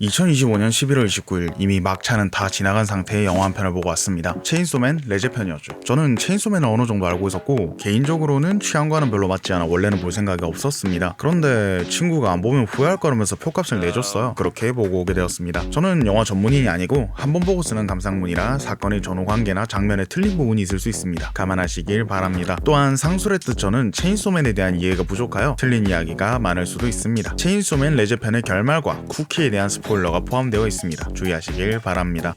2025년 11월 29일 이미 막차는 다 지나간 상태의 영화 한 편을 보고 왔습니다. 체인소맨 레제 편이었죠. 저는 체인소맨을 어느 정도 알고 있었고 개인적으로는 취향과는 별로 맞지 않아 원래는 볼 생각이 없었습니다. 그런데 친구가 안 보면 후회할 거라면서 표값을 내줬어요. 그렇게 보고 오게 되었습니다. 저는 영화 전문인이 아니고 한 번 보고 쓰는 감상문이라 사건의 전후 관계나 장면에 틀린 부분이 있을 수 있습니다. 감안하시길 바랍니다. 또한 상술했듯 저는 체인소맨에 대한 이해가 부족하여 틀린 이야기가 많을 수도 있습니다. 체인소맨 레제 편의 결말과 쿠키에 대한 스포일러가 포함되어 있습니다. 주의하시길 바랍니다.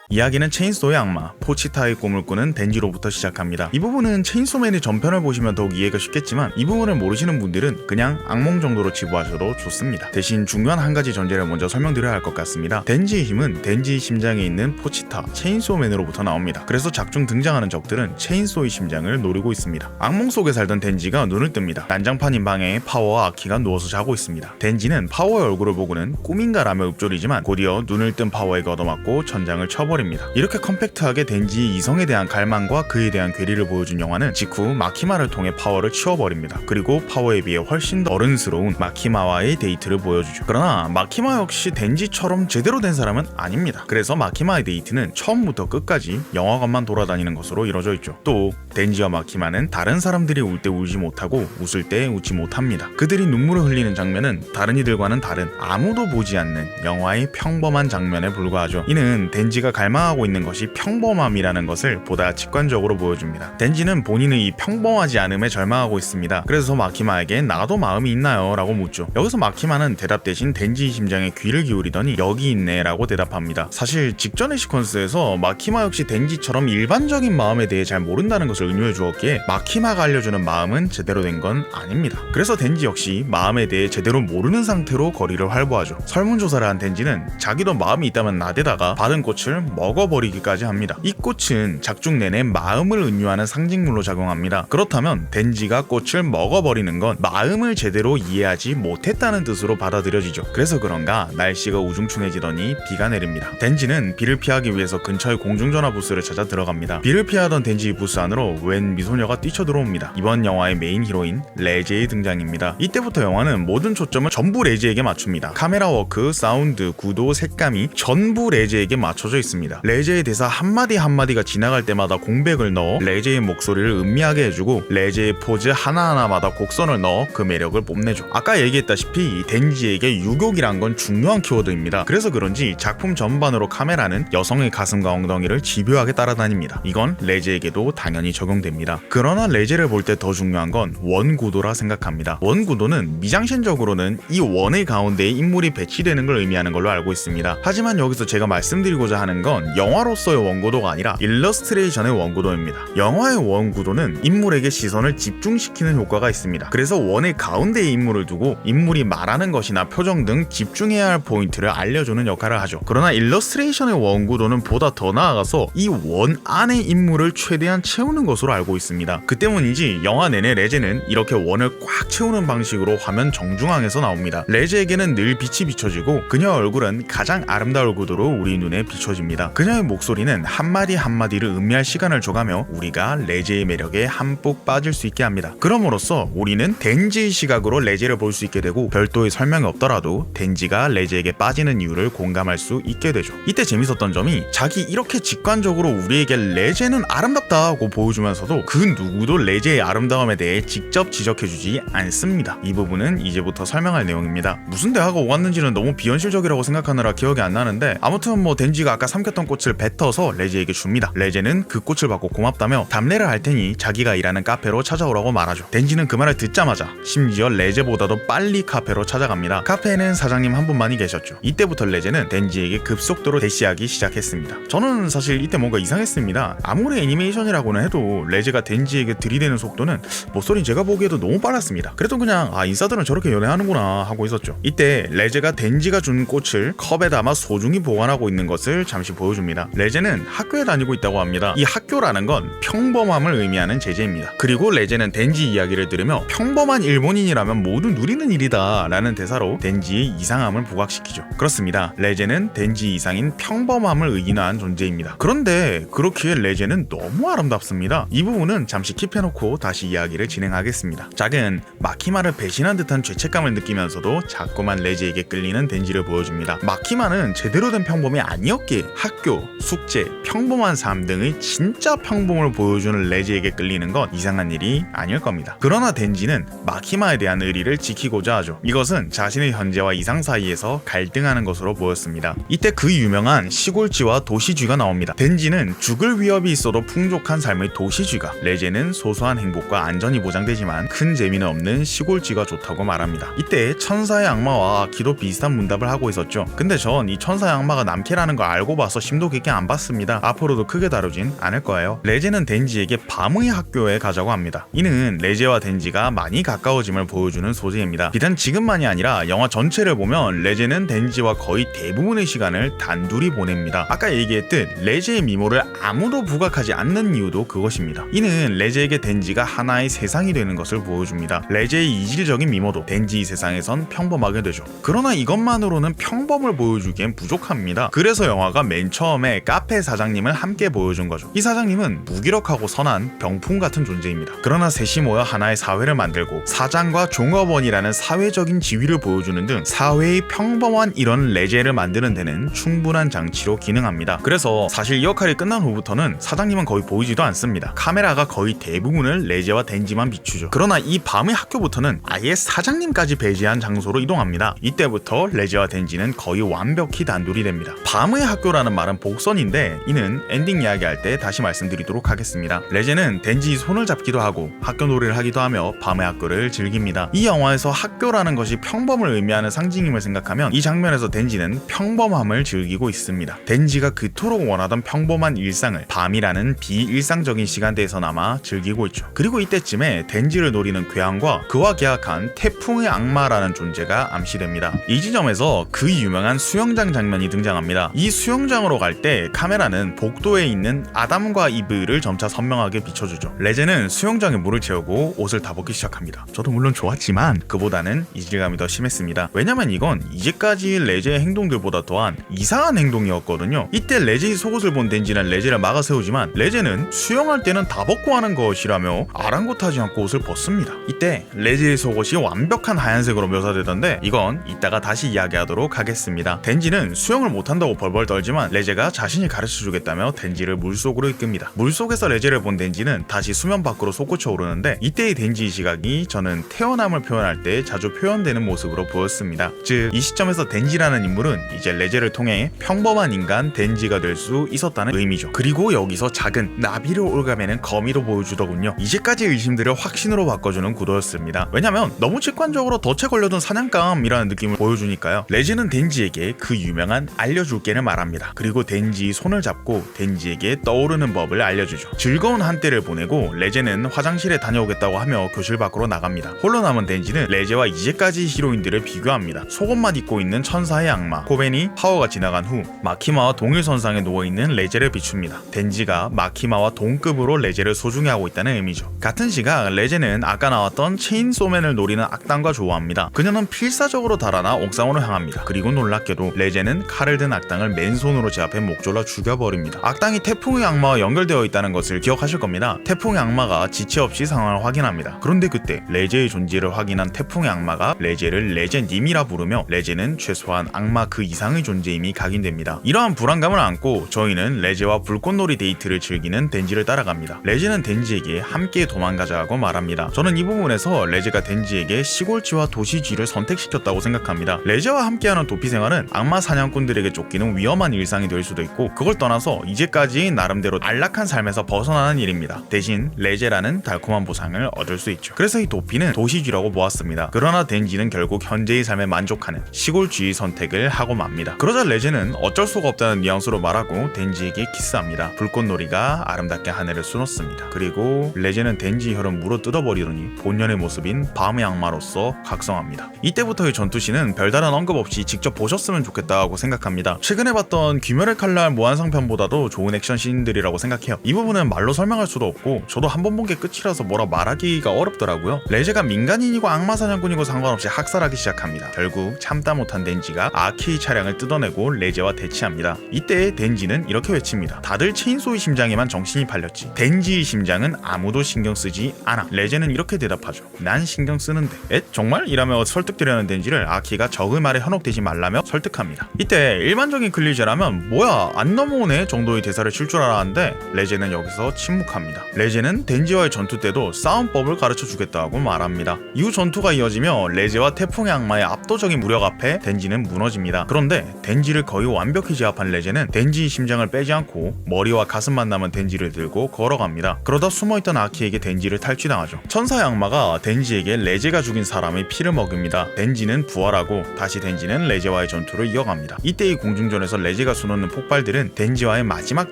이야기는 체인소의 악마, 포치타의 꿈을 꾸는 덴지로부터 시작합니다. 이 부분은 체인소맨의 전편을 보시면 더욱 이해가 쉽겠지만 이 부분을 모르시는 분들은 그냥 악몽 정도로 치부하셔도 좋습니다. 대신 중요한 한 가지 전제를 먼저 설명드려야 할 것 같습니다. 덴지의 힘은 덴지의 심장에 있는 포치타, 체인소맨으로부터 나옵니다. 그래서 작중 등장하는 적들은 체인소의 심장을 노리고 있습니다. 악몽 속에 살던 덴지가 눈을 뜹니다. 난장판인 방에 파워와 아키가 누워서 자고 있습니다. 덴지는 파워의 얼굴을 보고는 꿈인가라며 읊조리지만 곧이어 눈을 뜬 파워에게 얻어맞고 천장을 쳐버립니다. 이렇게 컴팩트하게 덴지의 이성에 대한 갈망과 그에 대한 괴리를 보여준 영화는 직후 마키마를 통해 파워를 치워버립니다. 그리고 파워에 비해 훨씬 더 어른스러운 마키마와의 데이트를 보여주죠. 그러나 마키마 역시 덴지처럼 제대로 된 사람은 아닙니다. 그래서 마키마의 데이트는 처음부터 끝까지 영화관만 돌아다니는 것으로 이루어져 있죠. 또 덴지와 마키마는 다른 사람들이 울 때 울지 못하고 웃을 때 웃지 못합니다. 그들이 눈물을 흘리는 장면은 다른 이들과는 다른 아무도 보지 않는 영화의 평범한 장면에 불과하죠. 이는 덴지가 갈망하고 있는 것이 평범함이라는 것을 보다 직관적으로 보여줍니다. 덴지는 본인의 이 평범하지 않음에 절망하고 있습니다. 그래서 마키마에게 나도 마음이 있나요? 라고 묻죠. 여기서 마키마는 대답 대신 덴지의 심장에 귀를 기울이더니 여기 있네 라고 대답합니다. 사실 직전의 시퀀스에서 마키마 역시 덴지처럼 일반적인 마음에 대해 잘 모른다는 것을 은유해 주었기에 마키마가 알려주는 마음은 제대로 된 건 아닙니다. 그래서 덴지 역시 마음에 대해 제대로 모르는 상태로 거리를 활보하죠. 설문조사를 한 덴지는 자기도 마음이 있다면 나대다가 받은 꽃을 먹어버리기까지 합니다. 이 꽃은 작중 내내 마음을 은유하는 상징물로 작용합니다. 그렇다면 덴지가 꽃을 먹어버리는 건 마음을 제대로 이해하지 못했다는 뜻으로 받아들여지죠. 그래서 그런가 날씨가 우중충해지더니 비가 내립니다. 덴지는 비를 피하기 위해서 근처의 공중전화 부스를 찾아 들어갑니다. 비를 피하던 덴지의 부스 안으로 웬 미소녀가 뛰쳐들어옵니다. 이번 영화의 메인 히로인 레제의 등장입니다. 이때부터 영화는 모든 초점을 전부 레제에게 맞춥니다. 카메라 워크, 사운드, 구도, 색감이 전부 레제에게 맞춰져 있습니다. 레제의 대사 한마디 한마디가 지나갈 때마다 공백을 넣어 레제의 목소리를 음미하게 해주고 레제의 포즈 하나하나마다 곡선을 넣어 그 매력을 뽐내죠. 아까 얘기했다시피 덴지에게 유욕이란 건 중요한 키워드입니다. 그래서 그런지 작품 전반으로 카메라는 여성의 가슴과 엉덩이를 집요하게 따라다닙니다. 이건 레제에게도 당연히 적용됩니다. 그러나 레제를 볼 때 더 중요한 건 원구도라 생각합니다. 원구도는 미장센적으로는 이 원의 가운데에 인물이 배치되는 걸 의미하는 걸로 알고 있습니다. 하지만 여기서 제가 말씀드리고자 하는 건 영화로서의 원구도가 아니라 일러스트레이션의 원구도입니다. 영화의 원구도는 인물에게 시선을 집중시키는 효과가 있습니다. 그래서 원의 가운데에 인물을 두고 인물이 말하는 것이나 표정 등 집중해야 할 포인트를 알려주는 역할을 하죠. 그러나 일러스트레이션의 원구도는 보다 더 나아가서 이 원 안의 인물을 최대한 채우는 것으로 알고 있습니다. 그 때문인지 영화 내내 레제는 이렇게 원을 꽉 채우는 방식으로 화면 정중앙에서 나옵니다. 레제에게는 늘 빛이 비춰지고 그녀 얼굴은 가장 아름다울 구도로 우리 눈에 비춰집니다. 그녀의 목소리는 한마디 한마디를 음미할 시간을 줘가며 우리가 레제의 매력에 한뿍 빠질 수 있게 합니다. 그럼으로써 우리는 덴지의 시각으로 레제를 볼 수 있게 되고 별도의 설명이 없더라도 덴지가 레제에게 빠지는 이유를 공감할 수 있게 되죠. 이때 재밌었던 점이 자기 이렇게 직관적으로 우리에게 레제는 아름답다고 보여주면서도 그 누구도 레제의 아름다움에 대해 직접 지적해주지 않습니다. 이 부분은 이제부터 설명할 내용입니다. 무슨 대화가 오갔는지는 너무 비현실적이라고 생각하느라 기억이 안 나는데 아무튼 덴지가 아까 삼켰던 꽃을 뱉어서 레제에게 줍니다. 레제는 그 꽃을 받고 고맙다며 답례를 할 테니 자기가 일하는 카페로 찾아오라고 말하죠. 덴지는 그 말을 듣자마자 심지어 레제보다도 빨리 카페로 찾아갑니다. 카페에는 사장님 한 분만이 계셨죠. 이때부터 레제는 덴지에게 급속도로 대시하기 시작했습니다. 저는 사실 이때 뭔가 이상했습니다. 아무리 애니메이션이라고는 해도 레제가 덴지에게 들이대는 속도는 모쏠인 제가 보기에도 너무 빨랐습니다. 그래도 그냥 인싸들은 저렇게 연애하는구나 하고 있었죠. 이때 레제가 덴지가 준 꽃을 컵에 담아 소중히 보관하고 있는 것을 잠시 보여줍니다. 레제는 학교에 다니고 있다고 합니다. 이 학교라는 건 평범함을 의미하는 제재입니다. 그리고 레제는 덴지 이야기를 들으며 평범한 일본인이라면 모두 누리는 일이다 라는 대사로 덴지의 이상함을 부각시키죠. 그렇습니다. 레제는 덴지 이상인 평범함을 의인화한 존재입니다. 그런데 그렇기에 레제는 너무 아름답습니다. 이 부분은 잠시 킵해놓고 다시 이야기를 진행하겠습니다. 작은 마키마를 배신한 듯한 죄책감을 느끼면서도 자꾸만 레제에게 끌리는 덴지를 보여줍니다. 마키마는 제대로 된 평범이 아니었기에 학교, 숙제, 평범한 삶 등의 진짜 평범을 보여주는 레제에게 끌리는 건 이상한 일이 아닐 겁니다. 그러나 덴지는 마키마에 대한 의리를 지키고자 하죠. 이것은 자신의 현재와 이상 사이에서 갈등하는 것으로 보였습니다. 이때 그 유명한 시골쥐와 도시쥐가 나옵니다. 덴지는 죽을 위협이 있어도 풍족한 삶의 도시쥐가, 레제는 소소한 행복과 안전이 보장되지만 큰 재미는 없는 시골쥐가 좋다고 말합니다. 이때 천사의 악마와 아키도 비슷한 문답을 하고 있었죠. 근데 전 이 천사의 악마가 남캐라는 걸 알고 봐서 심도 깊게 안 봤습니다. 앞으로도 크게 다루진 않을 거예요. 레제는 덴지에게 밤의 학교에 가자고 합니다. 이는 레제와 덴지가 많이 가까워짐을 보여주는 소재입니다. 비단 지금만이 아니라 영화 전체를 보면 레제는 덴지와 거의 대부분의 시간을 단둘이 보냅니다. 아까 얘기했듯 레제의 미모를 아무도 부각하지 않는 이유도 그것입니다. 이는 레제에게 덴지가 하나의 세상이 되는 것을 보여줍니다. 레제의 이질적인 미모도 덴지의 세상에선 평범하게 되죠. 그러나 이것만으로는 평범을 보여주기엔 부족합니다. 그래서 영화가 맨 처음에 카페 사장님을 함께 보여준 거죠. 이 사장님은 무기력하고 선한 병풍 같은 존재입니다. 그러나 셋이 모여 하나의 사회를 만들고 사장과 종업원이라는 사회적인 지위를 보여주는 등 사회의 평범한 이런 레제를 만드는 데는 충분한 장치로 기능합니다. 그래서 사실 이 역할이 끝난 후부터는 사장님은 거의 보이지도 않습니다. 카메라가 거의 대부분을 레제와 덴지만 비추죠. 그러나 이 밤의 학교부터는 아예 사장님까지 배제한 장소로 이동합니다. 이때부터 레제와 덴지는 거의 완벽히 단둘이 됩니다. 밤의 학교라는 말은 복선인데 이는 엔딩 이야기할 때 다시 말씀드리도록 하겠습니다. 레제는 덴지의 손을 잡기도 하고 학교 놀이를 하기도 하며 밤의 학교를 즐깁니다. 이 영화에서 학교라는 것이 평범을 의미하는 상징임을 생각하면 이 장면에서 덴지는 평범함을 즐기고 있습니다. 덴지가 그토록 원하던 평범한 일상을 밤이라는 비일상적인 시간대에서나마 즐기고 있죠. 그리고 이때쯤에 덴지를 노리는 괴한과 그와 계약한 태풍의 악마라는 존재가 암시됩니다. 이 지점에서 그 유명한 수영장 장면이 등장합니다. 이 수영장으로 갈 때 카메라는 복도에 있는 아담과 이브를 점차 선명하게 비춰주죠. 레제는 수영장에 물을 채우고 옷을 다 벗기 시작합니다. 저도 물론 좋았지만 그보다는 이질감이 더 심했습니다. 왜냐면 이건 이제까지 레제의 행동들보다 더한 이상한 행동이었거든요. 이때 레제의 속옷을 본 덴지는 레제를 막아 세우지만 레제는 수영할 때는 다 벗고 하는 것이라며 아랑곳하지 않고 옷을 벗습니다. 이때 레제의 속옷이 완벽한 하얀색으로 묘사되던데 이건 이따가 다시 이야기하도록 하겠습니다. 덴지는 수영을 못한다고 벌벌 떨지만 레제가 자신이 가르쳐주겠다며 덴지를 물속으로 이끕니다. 물속에서 레제를 본 덴지는 다시 수면 밖으로 솟구쳐 오르는데 이때의 덴지의 시각이 저는 태어남을 표현할 때 자주 표현되는 모습으로 보였습니다. 즉 이 시점에서 덴지라는 인물은 이제 레제를 통해 평범한 인간 덴지가 될 수 있었다는 의미죠. 그리고 여기서 작은 나비를 올가매는 거미도 보여주더군요. 이제까지 의심들을 확신으로 바꿔주는 구도였습니다. 왜냐면 너무 직관적으로 덫에 걸려든 사냥감이라는 느낌을 보여주니까요. 레제는 덴지에게 그 유명한 알려줄게를 말합니다. 그리고 덴지의 손을 잡고 덴지에게 떠오르는 법을 알려주죠. 즐거운 한때를 보내고 레제는 화장실에 다녀오겠다고 하며 교실 밖으로 나갑니다. 홀로 남은 덴지는 레제와 이제까지 히로인들을 비교합니다. 속옷만 입고 있는 천사의 악마 코벤이 파워가 지나간 후 마키마와 동일선상에 누워있는 레제를 비춥니다. 덴지가 마키마와 동급으로 레제를 소중히 하고 있다는 의미죠. 같은 시각 레제는 아까 나왔던 체인소맨을 노리는 악당과 조화합니다. 그녀는 필사적으로 달아나 옥상으로 향합니다. 그리고 놀랍게도 레제는 칼을 든 악당을 맨손으로 제압해 목 졸라 죽여버립니다. 악당이 태풍의 악마와 연결되어 있다는 것을 기억하실 겁니다. 태풍의 악마가 지체 없이 상황을 확인합니다. 그런데 그때 레제의 존재를 확인한 태풍의 악마가 레제를 레제님이라 부르며 레제는 최소한 악마 그 이상의 존재임이 각인됩니다. 이러한 불안감을 안고 저희는 레제와 불꽃놀이 데이트를 즐기는 덴지를 따라갑니다. 레제는 덴지에게 함께 도망가자 하고 말합니다. 저는 이 부분에서 레제가 덴지에게 시골쥐와 도시쥐를 선택시켰다고 생각합니다. 레제와 함께하는 도피 생활은 악마 사냥꾼들에게 쫓기는 위험한 일상이 될 수도 있고 그걸 떠나서 이제까지 나름대로 안락한 삶에서 벗어나는 일입니다. 대신 레제라는 달콤한 보상을 얻을 수 있죠. 그래서 이 도피는 도시쥐라고 보았습니다. 그러나 덴지는 결국 현재의 삶에 만족하는 시골쥐의 선택을 하고 맙니다. 그러자 레제는 어쩔 수가 없다는 뉘앙스로 말하고 덴지에게 키스합니다. 불꽃놀이가 아름답게 하늘을 수놓습니다. 그리고 레제는 덴지의 혀를 물어 뜯어버리더니 본연의 모습인 밤의 악마로서 각성합니다. 이때부터의 전투씬은 별다른 언급 없이 직접 보셨으면 좋겠다고 생각합니다. 최근에 봤던 귀멸의 칼날 무한상편보다도 좋은 액션 씬들이라고 생각해요. 이 부분은 말로 설명할 수도 없고 저도 한 번 본 게 끝이라서 뭐라 말하기가 어렵더라고요. 레제가 민간인이고 악마 사냥꾼이고 상관없이 학살하기 시작합니다. 결국 참다 못한 덴지가 아키의 차량을 뜯어내고 레제와 대치합니다. 이때 덴지는 이렇게 외칩니다. 다들 체인소의 심장에만 정신이 팔렸지. 덴지의 심장은 아무도 신경 쓰지 않아. 레제는 이렇게 대답하죠. 난 신경 쓰는데. 에? 정말? 이라며 설득되려는 덴지를 아키가 적의 말에 현혹되지 말라며 설득합니다. 이때 일반적인 클리셰라면 뭐야 안 넘어오네 정도의 대사를 칠 줄 알았는데 레제는 여기서 침묵합니다. 레제는 덴지와의 전투 때도 싸움법을 가르쳐 주겠다고 말합니다. 이후 전투가 이어지며 레제와 태풍의 악마의 압도적인 무력 앞에 덴지는 무너집니다. 그런데 덴지를 거의 완벽히 제압한 레제는 덴지의 심장을 빼지 않고 머리와 가슴만 남은 덴지를 들고 걸어갑니다. 그러다 숨어있던 아키에게 덴지를 탈취당하죠. 천사의 악마가 덴지에게 레제가 죽인 사람의 피를 먹입니다. 덴지는 부활하고 다시 덴지는 레제와의 전투를 이어갑니다. 이때의 공중전에서 레제가 쏘는 폭발들은 덴지와의 마지막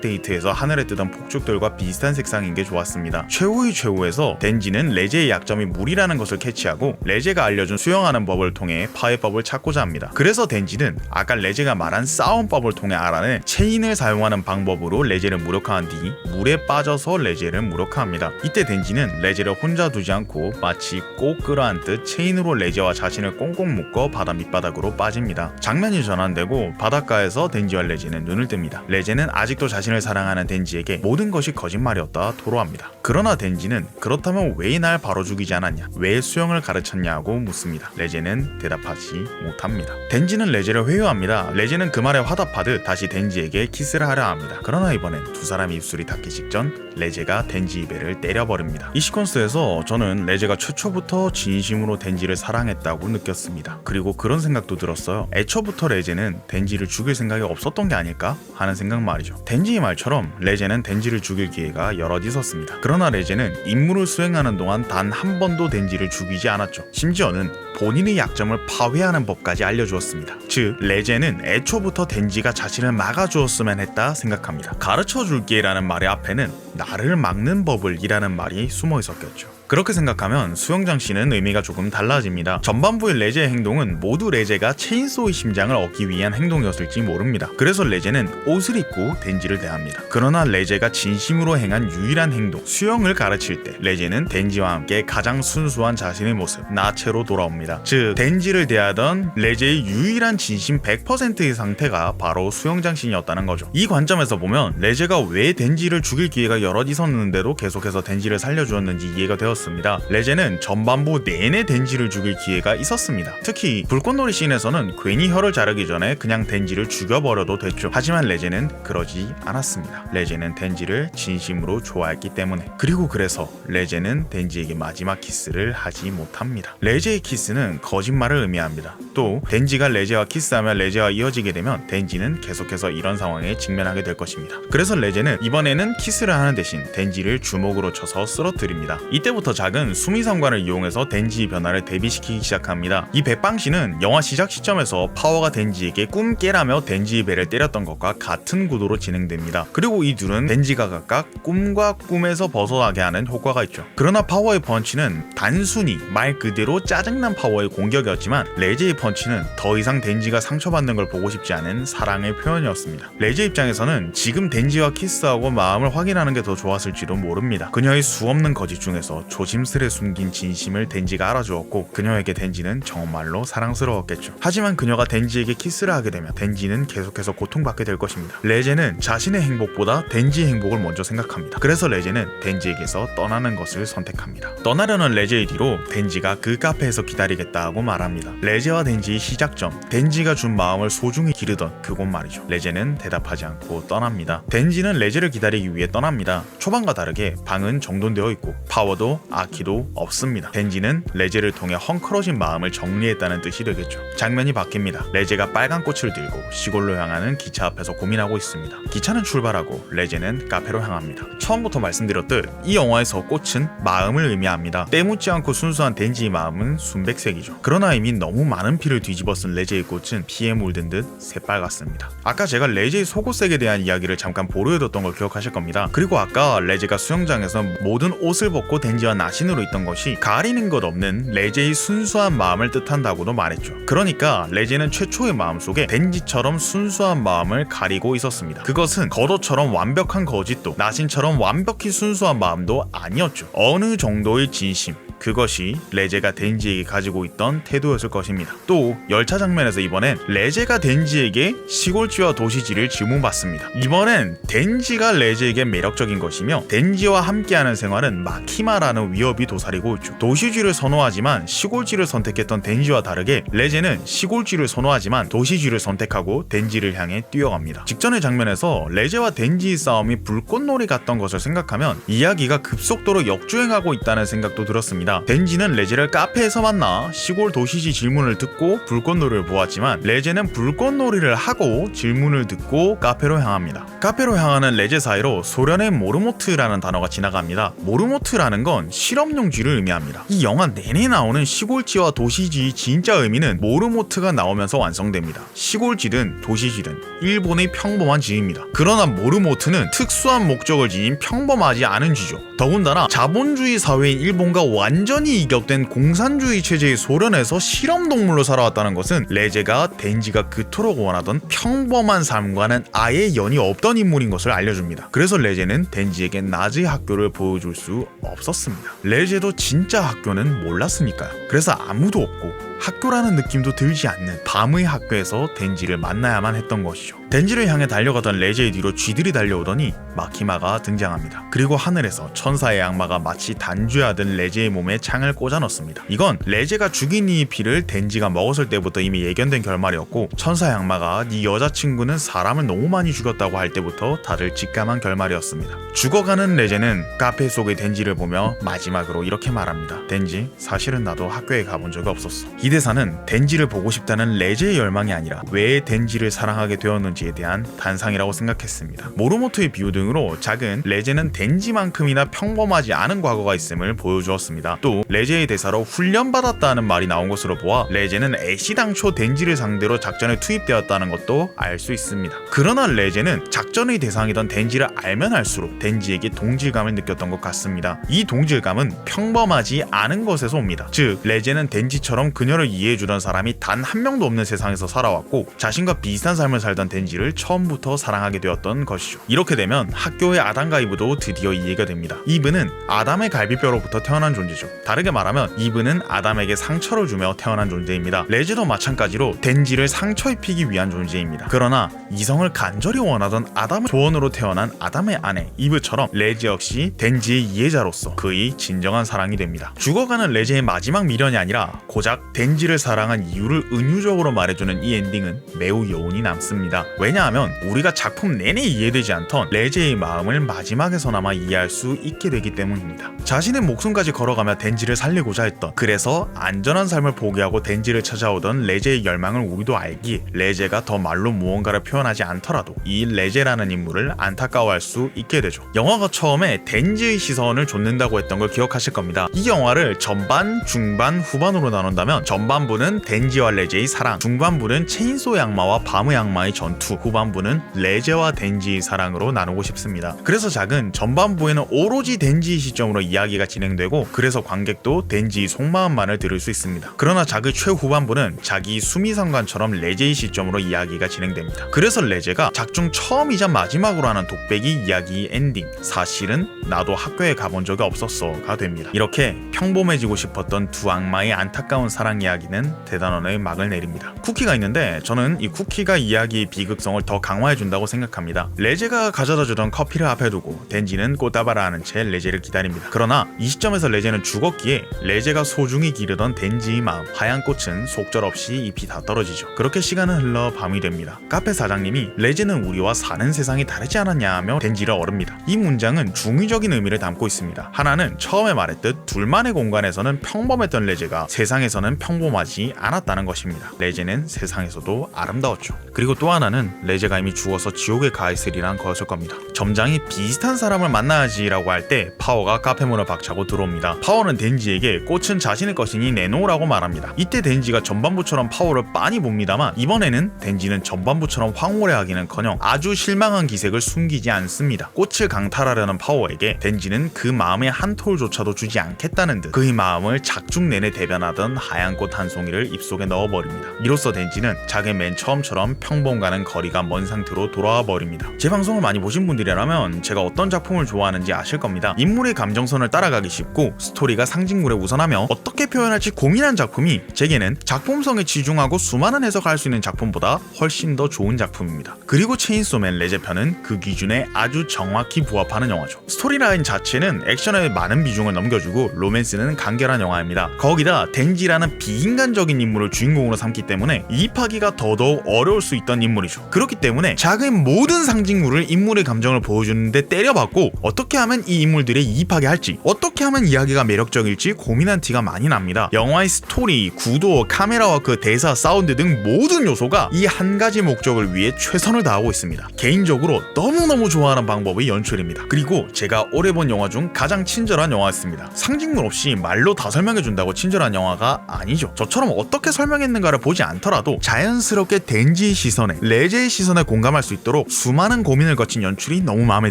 데이트에서 하늘에 뜨던 폭죽들과 비슷한 색상인 게 좋았습니다. 최후의 최후에서 덴지는 레제의 약점이 물이라는 것을 캐치하고 레제가 알려준 수영하는 법을 통해 파해법을 찾고자 합니다. 그래서 덴지는 아까 레제가 말한 싸움법을 통해 알아낸 체인을 사용하는 방법으로 레제를 무력화한 뒤 물에 빠져서 레제를 무력화합니다. 이때 덴지는 레제를 혼자 두지 않고 마치 꼭 끌어안듯 체인으로 레제와 자신을 꽁꽁 묶어 바다 밑바닥으로 빠집니다. 장면이 전환되고 바닷가에서 덴지와 레제는 눈을 뜹니다. 레제는 아직도 자신을 사랑하는 덴지에게 모든 것이 거짓말이었다 토로합니다. 그러나 덴지는 그렇다면 왜 날 바로 죽이지 않았냐? 왜 수영을 가르쳤냐고 묻습니다. 레제는 대답하지 못합니다. 덴지는 레제를 회유합니다. 레제는 그 말에 화답하듯 다시 덴지에게 키스를 하려 합니다. 그러나 이번엔 두 사람의 입술이 닿기 직전 레제가 덴지의 배를 때려버립니다. 이 시퀀스에서 저는 레제가 최초부터 진심으로 덴지를 사랑했다고 느꼈습니다. 그리고 그런 생각도 들었어요. 애초부터 레제는 덴지를 죽일 생각이 없었던 게 아닐까 하는 생각 말이죠. 덴지의 말처럼 레제는 덴지를 죽일 기회가 여럿 있었습니다. 그러나 레제는 임무를 수행하는 동안 단 한 번도 덴지를 죽이지 않았죠. 심지어는 본인의 약점을 파괴하는 법까지 알려주었습니다. 즉 레제는 애초부터 덴지가 자신을 막아주었으면 했다 생각합니다. 가르쳐줄게라는 말의 앞에는 나를 막는 법을 이라는 말이 숨어 있었겠죠. 그렇게 생각하면 수영장 씬은 의미가 조금 달라집니다. 전반부의 레제의 행동은 모두 레제가 체인소의 심장을 얻기 위한 행동이었을지 모릅니다. 그래서 레제는 옷을 입고 덴지를 대합니다. 그러나 레제가 진심으로 행한 유일한 행동, 수영을 가르칠 때 레제는 덴지와 함께 가장 순수한 자신의 모습, 나체로 돌아옵니다. 즉 덴지를 대하던 레제의 유일한 진심 100%의 상태가 바로 수영장 씬이었다는 거죠. 이 관점에서 보면 레제가 왜 덴지를 죽일 기회가 여럿 있었는데도 계속해서 덴지를 살려주었는지 이해가 되었습니다. 레제는 전반부 내내 덴지를 죽일 기회가 있었습니다. 특히 불꽃놀이 씬에서는 괜히 혀를 자르기 전에 그냥 덴지를 죽여버려도 됐죠. 하지만 레제는 그러지 않았습니다. 레제는 덴지를 진심으로 좋아했기 때문에. 그리고 그래서 레제는 덴지에게 마지막 키스를 하지 못합니다. 레제의 키스는 거짓말을 의미합니다. 또 덴지가 레제와 키스하며 레제와 이어지게 되면 덴지는 계속해서 이런 상황에 직면하게 될 것입니다. 그래서 레제는 이번에는 키스를 하는 대신 덴지를 주먹으로 쳐서 쓰러뜨립니다. 이때부터 작은 수미상관을 이용해서 덴지의 변화를 대비시키기 시작합니다. 이 백방신은 영화 시작 시점에서 파워가 덴지에게 꿈 깨라며 덴지의 배를 때렸던 것과 같은 구도로 진행됩니다. 그리고 이 둘은 덴지가 각각 꿈과 꿈에서 벗어나게 하는 효과가 있죠. 그러나 파워의 펀치는 단순히 말 그대로 짜증난 파워의 공격이었지만 레제의 펀치는 더 이상 덴지가 상처받는 걸 보고 싶지 않은 사랑의 표현이었습니다. 레제 입장에서는 지금 덴지와 키스하고 마음을 확인하는 게 더 좋았을지도 모릅니다. 그녀의 수없는 거짓 중에서 조심스레 숨긴 진심을 덴지가 알아주었고 그녀에게 덴지는 정말로 사랑스러웠겠죠. 하지만 그녀가 덴지에게 키스를 하게 되면 덴지는 계속해서 고통받게 될 것입니다. 레제는 자신의 행복보다 덴지의 행복을 먼저 생각합니다. 그래서 레제는 덴지에게서 떠나는 것을 선택합니다. 떠나려는 레제의 뒤로 덴지가 그 카페에서 기다리겠다고 말합니다. 레제와 덴지의 시작점, 덴지가 준 마음을 소중히 기르던 그곳 말이죠. 레제는 대답하지 않고 떠납니다. 덴지는 레제를 기다리기 위해 떠납니다. 초반과 다르게 방은 정돈되어 있고 파워도 아키도 없습니다. 덴지는 레제를 통해 헝클어진 마음을 정리했다는 뜻이 되겠죠. 장면이 바뀝니다. 레제가 빨간 꽃을 들고 시골로 향하는 기차 앞에서 고민하고 있습니다. 기차는 출발하고 레제는 카페로 향합니다. 처음부터 말씀드렸듯 이 영화에서 꽃은 마음을 의미합니다. 때묻지 않고 순수한 덴지의 마음은 순백색이죠. 그러나 이미 너무 많은 피를 뒤집어 쓴 레제의 꽃은 피에 물든 듯 새빨갛습니다. 아까 제가 레제의 속옷색에 대한 이야기를 잠깐 보류해뒀던 걸 기억하실 겁니다. 그리고 아까 레제가 수영장에서 모든 옷을 벗고 덴지와 덴지가 나신으로 있던 것이 가리는 것 없는 레제의 순수한 마음을 뜻한다고도 말했죠. 그러니까 레제는 최초의 마음속에 덴지처럼 순수한 마음을 가리고 있었습니다. 그것은 거도처럼 완벽한 거짓도 나신처럼 완벽히 순수한 마음도 아니었죠. 어느 정도의 진심, 그것이 레제가 덴지에게 가지고 있던 태도였을 것입니다. 또 열차 장면에서 이번엔 레제가 덴지에게 시골지와 도시지를 질문받습니다. 이번엔 덴지가 레제에게 매력적인 것이며 덴지와 함께하는 생활은 마키마라는 위협이 도사리고 있죠. 도시지를 선호하지만 시골지를 선택했던 덴지와 다르게 레제는 시골지를 선호하지만 도시지를 선택하고 덴지를 향해 뛰어갑니다. 직전의 장면에서 레제와 덴지의 싸움이 불꽃놀이 같던 것을 생각하면 이야기가 급속도로 역주행하고 있다는 생각도 들었습니다. 덴지는 레제를 카페에서 만나 시골 도시지 질문을 듣고 불꽃놀이를 보았지만 레제는 불꽃놀이를 하고 질문을 듣고 카페로 향합니다. 카페로 향하는 레제 사이로 소련의 모르모트라는 단어가 지나갑니다. 모르모트라는 건 실험용 쥐를 의미합니다. 이 영화 내내 나오는 시골쥐와 도시쥐의 진짜 의미는 모르모트가 나오면서 완성됩니다. 시골쥐든 도시쥐든 일본의 평범한 쥐입니다. 그러나 모르모트는 특수한 목적을 지닌 평범하지 않은 쥐죠. 더군다나 자본주의 사회인 일본과 완전히 이격된 공산주의 체제의 소련에서 실험동물로 살아왔다는 것은 레제가 덴지가 그토록 원하던 평범한 삶과는 아예 연이 없던 인물인 것을 알려줍니다. 그래서 레제는 덴지에게 낮의 학교를 보여줄 수 없었습니다. 레제도 진짜 학교는 몰랐으니까요. 그래서 아무도 없고 학교라는 느낌도 들지 않는 밤의 학교에서 덴지를 만나야만 했던 것이죠. 덴지를 향해 달려가던 레제의 뒤로 쥐들이 달려오더니 마키마가 등장합니다. 그리고 하늘에서 천사의 악마가 마치 단죄하듯 레제의 몸에 창을 꽂아 넣습니다. 이건 레제가 죽인 이 피를 덴지가 먹었을 때부터 이미 예견된 결말이었고 천사의 악마가 네 여자친구는 사람을 너무 많이 죽였다고 할 때부터 다들 직감한 결말이었습니다. 죽어가는 레제는 카페 속의 덴지를 보며 마지막으로 이렇게 말합니다. 덴지, 사실은 나도 학교에 가본 적이 없었어. 이 대사는 덴지를 보고 싶다는 레제의 열망이 아니라 왜 덴지를 사랑하게 되었는지에 대한 단상이라고 생각했습니다. 모르모토의 비유 등으로 작은 레제는 덴지만큼이나 평범하지 않은 과거가 있음을 보여주었습니다. 또 레제의 대사로 훈련받았다는 말이 나온 것으로 보아 레제는 애시당초 덴지를 상대로 작전에 투입되었다는 것도 알 수 있습니다. 그러나 레제는 작전의 대상이던 덴지를 알면 알수록 덴지에게 동질감을 느꼈던 것 같습니다. 이 동질감은 평범하지 않은 것에서 옵니다. 즉 레제는 덴지처럼 그녀를 이해해주던 사람이 단 한 명도 없는 세상에서 살아왔고 자신과 비슷한 삶을 살던 덴지를 처음부터 사랑하게 되었던 것이죠. 이렇게 되면 학교의 아담과 이브도 드디어 이해가 됩니다. 이브는 아담의 갈비뼈로부터 태어난 존재죠. 다르게 말하면 이브는 아담에게 상처를 주며 태어난 존재입니다. 레제도 마찬가지로 덴지를 상처 입히기 위한 존재입니다. 그러나 이성을 간절히 원하던 아담의 조언으로 태어난 아담의 아내 이브처럼 레제 역시 덴지의 이해자로서 그의 진정한 사랑이 됩니다. 죽어가는 레제의 마지막 미련이 아니라 고작 덴지를 사랑한 이유를 은유적으로 말해주는 이 엔딩은 매우 여운이 남습니다. 왜냐하면 우리가 작품 내내 이해되지 않던 레제의 마음을 마지막에서나마 이해할 수 있게 되기 때문입니다. 자신의 목숨까지 걸어가며 덴지를 살리고자 했던, 그래서 안전한 삶을 포기하고 덴지를 찾아오던 레제의 열망을 우리도 알기에 레제가 더 말로 무언가를 표현하지 않더라도 이 레제라는 인물을 안타까워할 수 있게 되죠. 영화가 처음에 덴지의 시선을 좇는다고 했던 걸 기억하실 겁니다. 이 영화를 전반, 중반, 후반으로 나눈다면 전반부는 덴지와 레제의 사랑, 중반부는 체인소의 악마와 밤의 악마의 전투, 후반부는 레제와 덴지의 사랑으로 나누고 싶습니다. 그래서 작은 전반부에는 오로지 덴지의 시점으로 이야기가 진행되고 그래서 관객도 덴지의 속마음만을 들을 수 있습니다. 그러나 작의 최후반부는 자기 수미상관처럼 레제의 시점으로 이야기가 진행됩니다. 그래서 레제가 작중 처음이자 마지막으로 하는 독백이 이야기의 엔딩, 사실은 나도 학교에 가본 적이 없었어가 됩니다. 이렇게 평범해지고 싶었던 두 악마의 안타까운 사랑 이야기는 대단원의 막을 내립니다. 쿠키가 있는데 저는 이 쿠키가 이야기의 비극성을 더 강화해준다고 생각합니다. 레제가 가져다주던 커피를 앞에 두고 덴지는 꽃다발을 하는 채 레제를 기다립니다. 그러나 이 시점에서 레제는 죽었기에 레제가 소중히 기르던 덴지의 마음, 하얀 꽃은 속절없이 잎이 다 떨어지죠. 그렇게 시간은 흘러 밤이 됩니다. 카페 사장님이 레제는 우리와 사는 세상이 다르지 않았냐 하며 덴지를 어릅니다. 이 문장은 중의적인 의미를 담고 있습니다. 하나는 처음에 말했듯 둘만의 공간에서는 평범했던 레제가 세상에서는 평범하지 않았다는 것입니다. 레제는 세상에서도 아름다웠죠. 그리고 또 하나는 파워는 레제가 이미 죽어서 지옥에 가 있으리란 거였을 겁니다. 점장이 비슷한 사람을 만나야지라고 할 때 파워가 카페 문을 박차고 들어옵니다. 파워는 덴지에게 꽃은 자신의 것이니 내놓으라고 말합니다. 이때 덴지가 전반부처럼 파워를 빤히 봅니다만 이번에는 덴지는 전반부처럼 황홀해하기는커녕 아주 실망한 기색을 숨기지 않습니다. 꽃을 강탈하려는 파워에게 덴지는 그 마음의 한 톨조차도 주지 않겠다는 듯 그의 마음을 작중 내내 대변하던 하얀 꽃 한 송이를 입속에 넣어버립니다. 이로써 덴지는 자기 맨 처음처럼 평범과는 거리가 먼 상태로 돌아와 버립니다. 제 방송을 많이 보신 분들이라면 제가 어떤 작품을 좋아하는지 아실 겁니다. 인물의 감정선을 따라가기 쉽고 스토리가 상징물에 우선하며 어떻게 표현할지 고민한 작품이 제게는 작품성에 치중하고 수많은 해석할 수 있는 작품보다 훨씬 더 좋은 작품입니다. 그리고 체인소맨 레제편은 그 기준에 아주 정확히 부합하는 영화죠. 스토리라인 자체는 액션에 많은 비중을 넘겨주고 로맨스는 간결한 영화입니다. 거기다 덴지라는 비인간적인 인물을 주인공으로 삼기 때문에 이입하기가 더더욱 어려울 수 있던 인물이죠. 그렇기 때문에 작은 모든 상징물을 인물의 감정을 보여주는데 때려박고 어떻게 하면 이 인물들에 이입하게 할지 어떻게 하면 이야기가 매력적일지 고민한 티가 많이 납니다. 영화의 스토리, 구도, 카메라워크, 대사, 사운드 등 모든 요소가 이 한 가지 목적을 위해 최선을 다하고 있습니다. 개인적으로 너무너무 좋아하는 방법의 연출입니다. 그리고 제가 올해 본 영화 중 가장 친절한 영화였습니다. 상징물 없이 말로 다 설명해준다고 친절한 영화가 아니죠. 저처럼 어떻게 설명했는가를 보지 않더라도 자연스럽게 덴지의 시선에, 레제의 시선에 공감할 수 있도록 수많은 고민을 거친 연출이 너무 마음에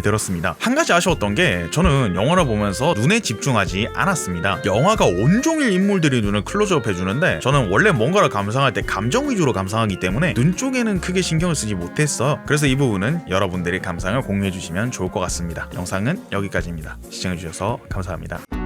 들었습니다. 한 가지 아쉬웠던 게 저는 영화를 보면서 눈에 집중하지 않았습니다. 영화가 온종일 인물들이 눈을 클로즈업 해주는데 저는 원래 뭔가를 감상할 때 감정 위주로 감상하기 때문에 눈 쪽에는 크게 신경을 쓰지 못했어요. 그래서 이 부분은 여러분들의 감상을 공유해주시면 좋을 것 같습니다. 영상은 여기까지입니다. 시청해주셔서 감사합니다.